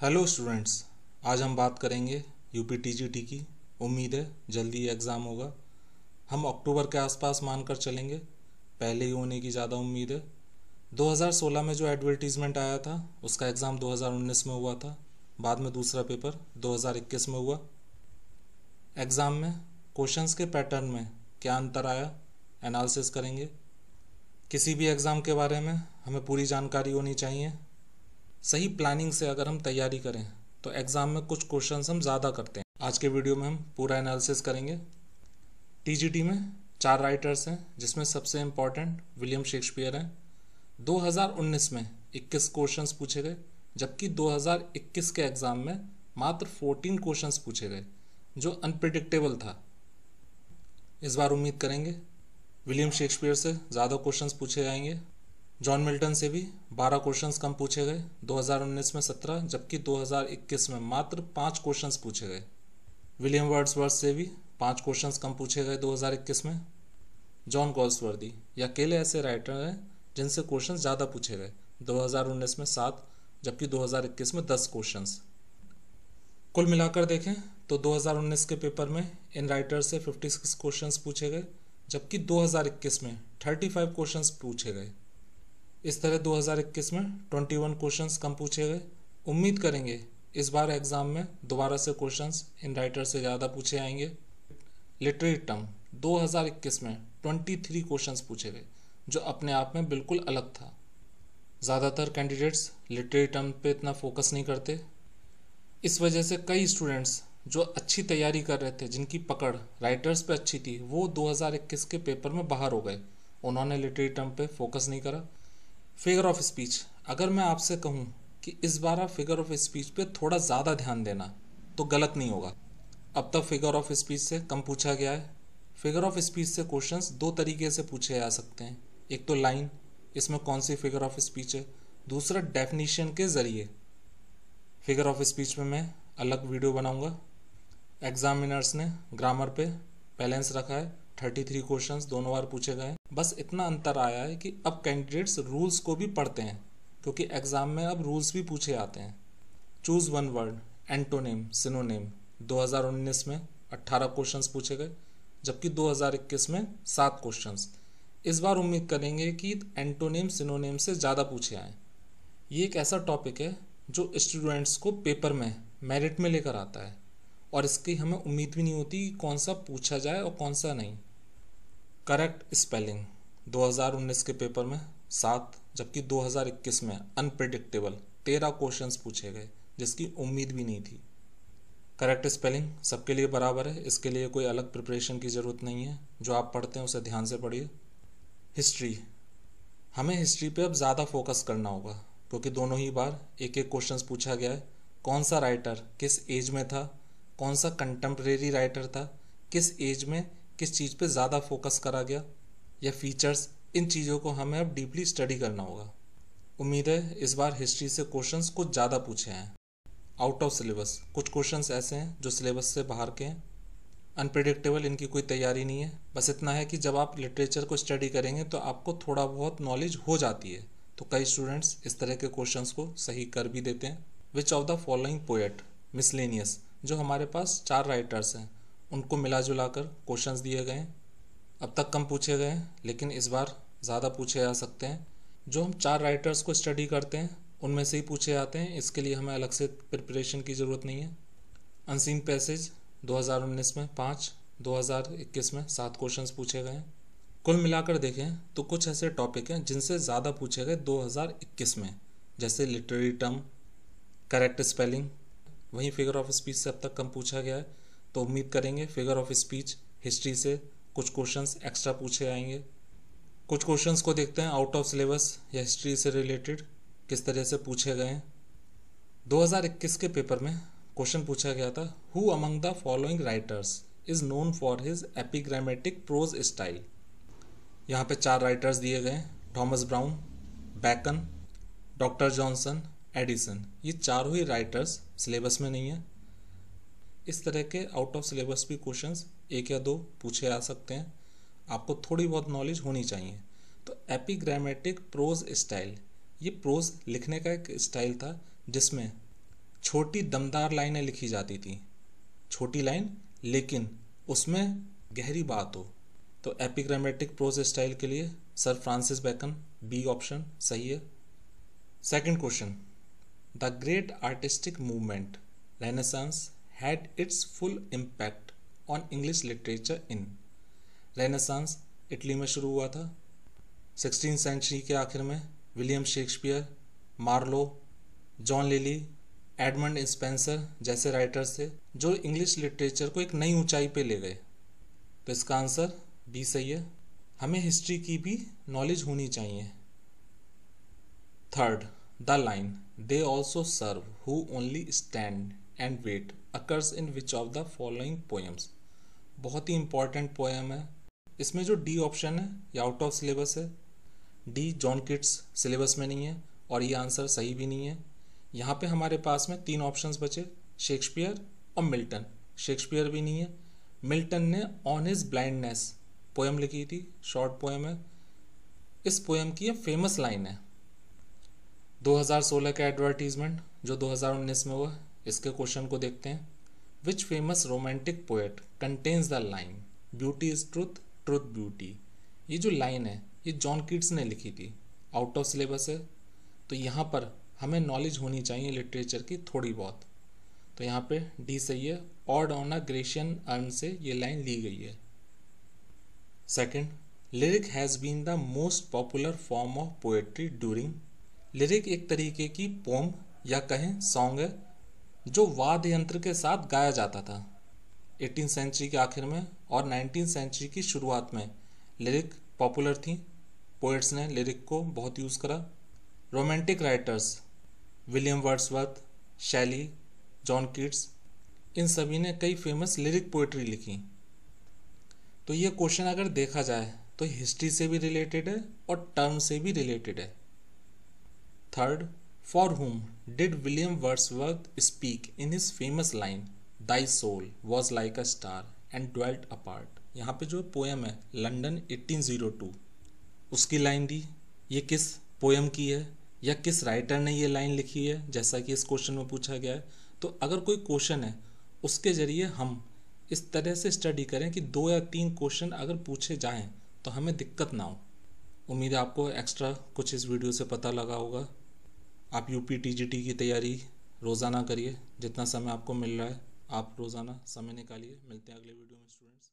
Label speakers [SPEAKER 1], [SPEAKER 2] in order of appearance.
[SPEAKER 1] Hello students, आज हम बात करेंगे यूपी टीजीटी की। उम्मीद है जल्दी ये एग्ज़ाम होगा। हम अक्टूबर के आसपास मानकर चलेंगे, पहले ही होने की ज़्यादा उम्मीद है। 2016 में जो एडवर्टीज़मेंट आया था उसका एग्ज़ाम 2019 में हुआ था, बाद में दूसरा पेपर 2021 में हुआ। एग्ज़ाम में क्वेश्चंस के पैटर्न में क्या अंतर आया, एनालिसिस करेंगे। किसी भी एग्ज़ाम के बारे में हमें पूरी जानकारी होनी चाहिए। सही प्लानिंग से अगर हम तैयारी करें तो एग्ज़ाम में कुछ क्वेश्चंस हम ज़्यादा करते हैं। आज के वीडियो में हम पूरा एनालिसिस करेंगे। टीजीटी में 4 राइटर्स हैं जिसमें सबसे इम्पॉर्टेंट विलियम शेक्सपियर हैं। 2019 में 21 क्वेश्चंस पूछे गए, जबकि 2021 के एग्ज़ाम में मात्र 14 क्वेश्चंस पूछे गए, जो अनप्रिडिक्टेबल था। इस बार उम्मीद करेंगे विलियम शेक्सपियर से ज़्यादा क्वेश्चंस पूछे जाएंगे। जॉन मिल्टन से भी 12 क्वेश्चंस कम पूछे गए, 2019 में 17, जबकि 2021 में मात्र 5 क्वेश्चंस पूछे गए। विलियम वर्ड्सवर्थ से भी 5 क्वेश्चंस कम पूछे गए 2021 में। जॉन गॉल्सवर्दी या अकेले ऐसे राइटर हैं जिनसे क्वेश्चंस ज़्यादा पूछे गए, 2019 में 7, जबकि 2021 में 10 क्वेश्चंस। कुल मिलाकर देखें तो 2019 के पेपर में इन राइटर से 56 क्वेश्चंस पूछे गए, जबकि 2021 में 35 क्वेश्चंस पूछे गए। इस तरह 2021 में 21 क्वेश्चंस कम पूछे गए। उम्मीद करेंगे इस बार एग्ज़ाम में दोबारा से क्वेश्चंस इन राइटर से ज़्यादा पूछे आएंगे। लिटरेरी टर्म 2021 में 23 क्वेश्चंस पूछे गए, जो अपने आप में बिल्कुल अलग था। ज़्यादातर कैंडिडेट्स लिटरेरी टर्म पे इतना फोकस नहीं करते। इस वजह से कई स्टूडेंट्स जो अच्छी तैयारी कर रहे थे, जिनकी पकड़ राइटर्स पे अच्छी थी, वो 2021 के पेपर में बाहर हो गए। उन्होंने लिटरेरी टर्म पे फोकस नहीं करा। फिगर ऑफ स्पीच, अगर मैं आपसे कहूँ कि इस बार आप फिगर ऑफ स्पीच पे थोड़ा ज़्यादा ध्यान देना तो गलत नहीं होगा। अब तक फिगर ऑफ स्पीच से कम पूछा गया है। फिगर ऑफ स्पीच से क्वेश्चंस 2 तरीके से पूछे जा सकते हैं। एक तो लाइन, इसमें कौन सी फिगर ऑफ स्पीच है। दूसरा डेफिनीशन के ज़रिए। फिगर ऑफ स्पीच में मैं अलग वीडियो बनाऊंगा। एग्जामिनर्स ने ग्रामर पे बैलेंस रखा है, 33 क्वेश्चंस दोनों बार पूछे गए। बस इतना अंतर आया है कि अब कैंडिडेट्स रूल्स को भी पढ़ते हैं, क्योंकि एग्ज़ाम में अब रूल्स भी पूछे आते हैं। Choose one word, antonym, synonym, 2019 में 18 क्वेश्चंस पूछे गए, जबकि 2021 में 7 क्वेश्चंस। इस बार उम्मीद करेंगे कि एंटोनिम सिनोनिम से ज़्यादा पूछे आएँ। ये एक ऐसा टॉपिक है जो स्टूडेंट्स को पेपर में मेरिट में लेकर आता है, और इसकी हमें उम्मीद भी नहीं होती कि कौन सा पूछा जाए और कौन सा नहीं। करेक्ट स्पेलिंग 2019 के पेपर में 7, जबकि 2021 में अनप्रिडिक्टेबल 13 क्वेश्चंस पूछे गए, जिसकी उम्मीद भी नहीं थी। करेक्ट स्पेलिंग सबके लिए बराबर है, इसके लिए कोई अलग प्रिपरेशन की ज़रूरत नहीं है। जो आप पढ़ते हैं उसे ध्यान से पढ़िए। हिस्ट्री, हमें हिस्ट्री पे अब ज़्यादा फोकस करना होगा, क्योंकि दोनों ही बार एक एक क्वेश्चंस पूछा गया है। कौन सा राइटर किस एज में था, कौन सा कंटेम्प्रेरी राइटर था, किस एज में किस चीज़ पे ज़्यादा फोकस करा गया, या फीचर्स, इन चीज़ों को हमें अब डीपली स्टडी करना होगा। उम्मीद है इस बार हिस्ट्री से क्वेश्चंस कुछ ज़्यादा पूछे हैं। आउट ऑफ सिलेबस, कुछ क्वेश्चंस ऐसे हैं जो सिलेबस से बाहर के हैं। अनप्रिडिक्टेबल, इनकी कोई तैयारी नहीं है। बस इतना है कि जब आप लिटरेचर को स्टडी करेंगे तो आपको थोड़ा बहुत नॉलेज हो जाती है। तो कई स्टूडेंट्स इस तरह के क्वेश्चंस को सही कर भी देते हैं। विच of the following poet, miscellaneous, जो हमारे पास 4 राइटर्स हैं, उनको मिला जुला कर क्वेश्चंस दिए गए हैं। अब तक कम पूछे गए हैं, लेकिन इस बार ज़्यादा पूछे जा सकते हैं। जो हम 4 राइटर्स को स्टडी करते हैं उनमें से ही पूछे जाते हैं, इसके लिए हमें अलग से प्रिपरेशन की ज़रूरत नहीं है। अनसीन पैसेज 2019 में 5, 2021 में 7 क्वेश्चंस पूछे गए हैं। कुल मिलाकर देखें तो कुछ ऐसे टॉपिक हैं जिनसे ज़्यादा पूछे गए 2021 में, जैसे लिटरेरी टर्म, करेक्ट स्पेलिंग। वहीं फिगर ऑफ स्पीच से अब तक कम पूछा गया है, तो उम्मीद करेंगे फिगर ऑफ स्पीच, हिस्ट्री से कुछ क्वेश्चंस एक्स्ट्रा पूछे आएंगे। कुछ क्वेश्चंस को देखते हैं आउट ऑफ सिलेबस या हिस्ट्री से रिलेटेड किस तरह से पूछे गए हैं। 2021 के पेपर में क्वेश्चन पूछा गया था, who among the following writers is known for his epigrammatic prose style. यहाँ पे 4 राइटर्स दिए गए हैं, Thomas Browne, Bacon, doctor Johnson, Addison. ये चारों ही राइटर्स सिलेबस में नहीं है। इस तरह के आउट ऑफ सिलेबस भी क्वेश्चंस 1 या 2 पूछे आ सकते हैं। आपको थोड़ी बहुत नॉलेज होनी चाहिए। तो एपिग्रामेटिक प्रोज स्टाइल, ये प्रोज लिखने का एक स्टाइल था जिसमें छोटी दमदार लाइनें लिखी जाती थी, छोटी लाइन लेकिन उसमें गहरी बात हो। तो एपिग्रामेटिक प्रोज स्टाइल के लिए sir Francis Bacon, B option सही है। Second question, the great artistic movement Renaissance had its full impact on English literature in. Renaissance Italy में शुरू हुआ था 16वीं सेंचुरी के आखिर में। William Shakespeare, Marlowe, John Lyly, Edmund Spenser जैसे राइटर्स थे जो इंग्लिश लिटरेचर को एक नई ऊंचाई पे ले गए। तो इसका आंसर बी सही है। हमें हिस्ट्री की भी नॉलेज होनी चाहिए। Third, the line they also serve who only stand and wait occurs in which of the following poems. बहुत ही इंपॉर्टेंट पोएम है। इसमें जो डी ऑप्शन है ये आउट ऑफ सिलेबस है। डी जॉन किट्स सिलेबस में नहीं है और ये आंसर सही भी नहीं है। यहाँ पे हमारे पास में 3 ऑप्शंस बचे, शेक्सपियर और मिल्टन। शेक्सपियर भी नहीं है। मिल्टन ने ऑन हिज ब्लाइंडनेस पोएम लिखी थी, शॉर्ट पोएम है। इस पोएम की ये फेमस लाइन है। 2016 का एडवर्टीजमेंट जो 2019 में हुआ, इसके क्वेश्चन को देखते हैं। Which famous romantic poet contains the line beauty is truth, truth beauty. ये जो लाइन है ये जॉन कीट्स ने लिखी थी, आउट ऑफ सिलेबस है। तो यहाँ पर हमें नॉलेज होनी चाहिए लिटरेचर की थोड़ी बहुत। तो यहाँ पे डी सही है। Ode on a Grecian urn से ये लाइन ली गई है। Second, lyric has been the most popular form of poetry during. Lyric एक तरीके की पोम या कहें सॉन्ग है जो वाद्य यंत्र के साथ गाया जाता था 18वीं सेंचुरी के आखिर में और 19वीं सेंचुरी की शुरुआत में। लिरिक पॉपुलर थी, पोएट्स ने लिरिक को बहुत यूज़ करा। रोमांटिक राइटर्स विलियम वर्ड्सवर्थ, शैली, जॉन कीट्स, इन सभी ने कई फेमस लिरिक पोएट्री लिखी। तो ये क्वेश्चन अगर देखा जाए तो हिस्ट्री से भी रिलेटेड है और टर्म से भी रिलेटेड है। Third, for whom did William Wordsworth speak in his famous line thy soul was like a star and dwelt apart. यहाँ पे जो पोएम है लंदन 1802, उसकी लाइन दी। ये किस पोएम की है या किस राइटर ने ये लाइन लिखी है, जैसा कि इस क्वेश्चन में पूछा गया है। तो अगर कोई क्वेश्चन है उसके ज़रिए हम इस तरह से स्टडी करें कि 2 या 3 क्वेश्चन अगर पूछे जाएं तो हमें दिक्कत ना हो। उम्मीद है आपको एक्स्ट्रा कुछ इस वीडियो से पता लगा होगा। आप यूपी टीजीटी की तैयारी रोज़ाना करिए, जितना समय आपको मिल रहा है आप रोज़ाना समय निकालिए। मिलते हैं अगले वीडियो में स्टूडेंट्स।